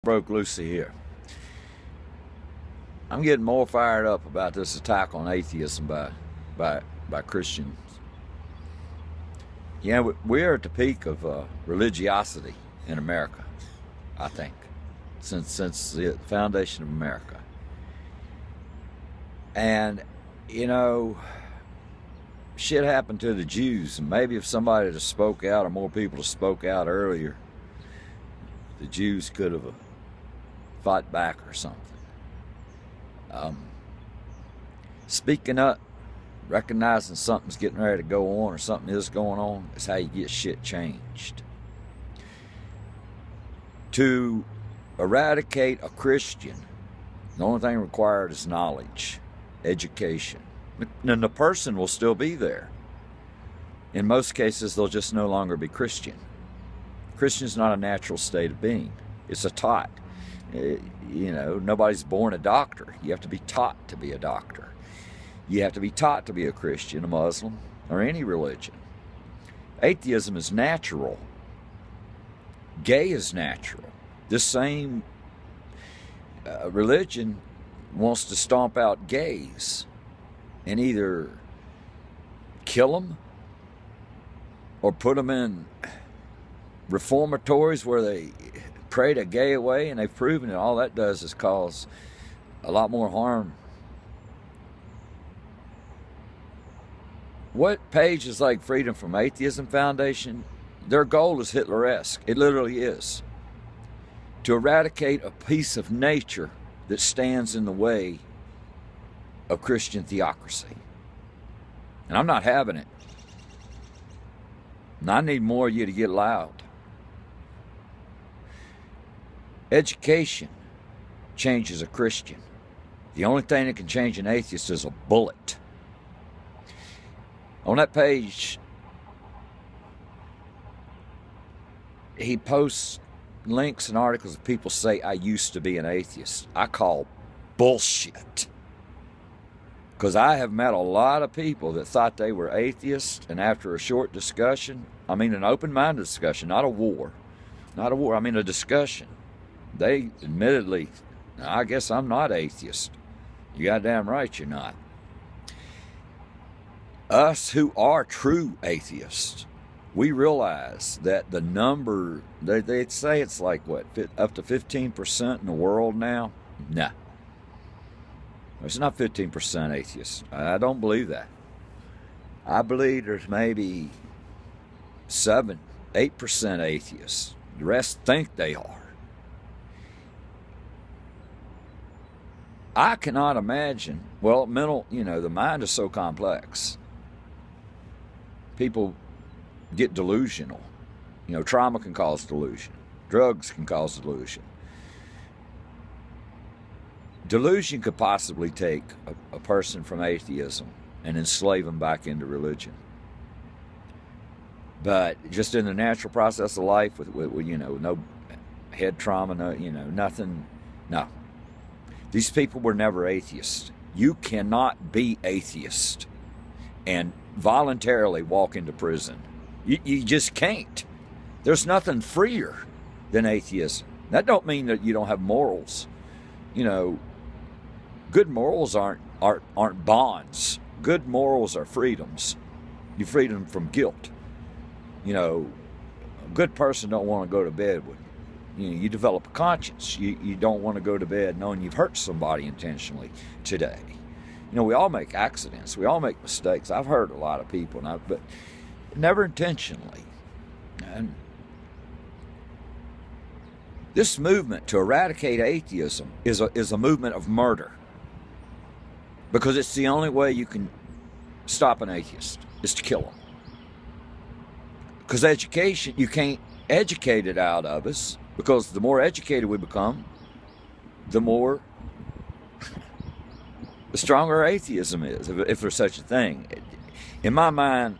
Broke Lucy here. I'm getting more fired up about this attack on atheism by Christians. Yeah, we're at the peak of religiosity in America, I think, since the foundation of America. And shit happened to the Jews, and maybe if somebody had spoke out or more people had spoke out earlier, the Jews could have fought back or something. Speaking up, recognizing something's getting ready to go on or something is going on, is how you get shit changed. To eradicate a Christian, the only thing required is knowledge, education. And the person will still be there. In most cases, they'll just no longer be Christian. Christian is not a natural state of being. It's a taught. Nobody's born a doctor. You have to be taught to be a doctor. You have to be taught to be a Christian, a Muslim, or any religion. Atheism is natural. Gay is natural. This same religion wants to stomp out gays and either kill them or put them in reformatories where they pray to gay away, and they've proven that all that does is cause a lot more harm. What pages like Freedom from Atheism Foundation, their goal is Hitler-esque. It literally is. To eradicate a piece of nature that stands in the way of Christian theocracy. And I'm not having it. And I need more of you to get loud. Education changes a Christian. The only thing that can change an atheist is a bullet. On that page, he posts links and articles of people say, I used to be an atheist. I call bullshit. Because I have met a lot of people that thought they were atheists, and after a short discussion, I mean an open-minded discussion, not a war, I mean a discussion, they admittedly, I guess I'm not atheist. You goddamn right you're not. Us who are true atheists, we realize that the number, they'd say it's like what, up to 15% in the world now? Nah. There's not 15% atheists. I don't believe that. I believe there's maybe 7-8% atheists. The rest think they are. I cannot imagine, well, the mind is so complex. People get delusional. Trauma can cause delusion. Drugs can cause delusion. Delusion could possibly take a person from atheism and enslave them back into religion. But just in the natural process of life, with no head trauma, nothing, no. These people were never atheists. You cannot be atheist and voluntarily walk into prison. You just can't. There's nothing freer than atheism. That don't mean that you don't have morals. Good morals aren't bonds. Good morals are freedoms. You freedom from guilt. A good person don't want to go to bed with. You develop a conscience. You don't want to go to bed knowing you've hurt somebody intentionally today. We all make accidents. We all make mistakes. I've hurt a lot of people, but never intentionally. And this movement to eradicate atheism is a movement of murder, because it's the only way you can stop an atheist is to kill him. Because education, you can't educate it out of us, because the more educated we become, the stronger atheism is, if there's such a thing. In my mind,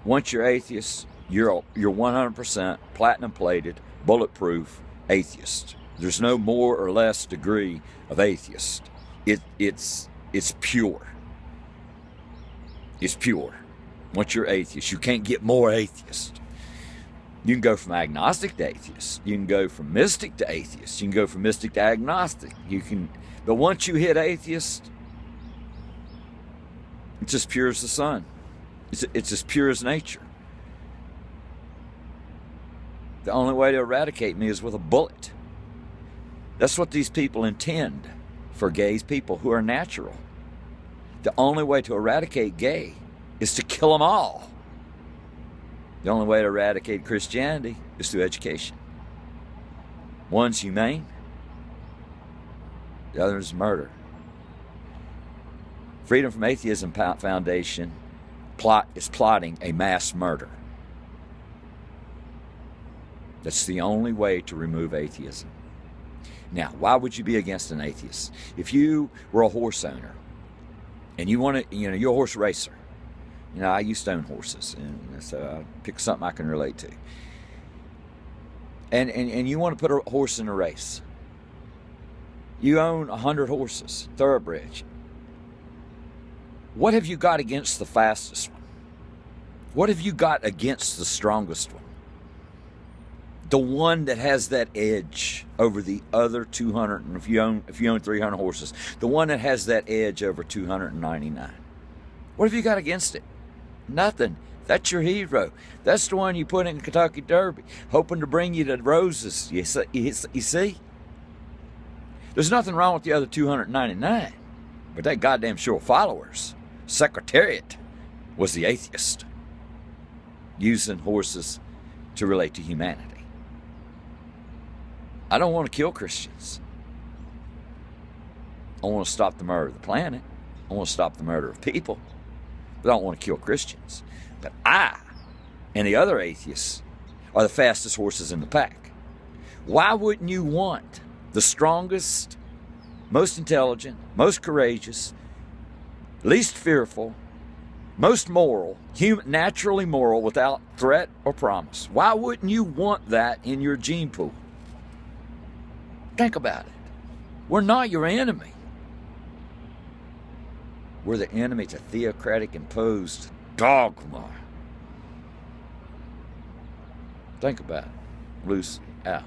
once you're atheist, you're 100% platinum plated, bulletproof atheist. There's no more or less degree of atheist. It's pure. It's pure. Once you're atheist, you can't get more atheist. You can go from agnostic to atheist. You can go from mystic to atheist. You can go from mystic to agnostic. But once you hit atheist, it's as pure as the sun. It's as pure as nature. The only way to eradicate me is with a bullet. That's what these people intend for gays people who are natural. The only way to eradicate gay is to kill them all. The only way to eradicate Christianity is through education. One's humane, the other is murder. Freedom from Atheism Foundation is plotting a mass murder. That's the only way to remove atheism. Now, why would you be against an atheist? If you were a horse owner and you're a horse racer. I used to own horses, and so I pick something I can relate to. And you want to put a horse in a race. You own 100 horses, thoroughbreds. What have you got against the fastest one? What have you got against the strongest one? The one that has that edge over the other 200, and if you own 300 horses, the one that has that edge over 299. What have you got against it? Nothing. That's your hero. That's the one you put in Kentucky Derby, hoping to bring you to roses. You see? There's nothing wrong with the other 299, but that goddamn sure followers. Secretariat was the atheist, using horses to relate to humanity. I don't want to kill Christians. I want to stop the murder of the planet. I want to stop the murder of people. But I don't want to kill Christians. But I and the other atheists are the fastest horses in the pack. Why wouldn't you want the strongest, most intelligent, most courageous, least fearful, most moral, naturally moral without threat or promise? Why wouldn't you want that in your gene pool? Think about it. We're not your enemy. We're the enemy to theocratic imposed dogma. Think about it. Loose out.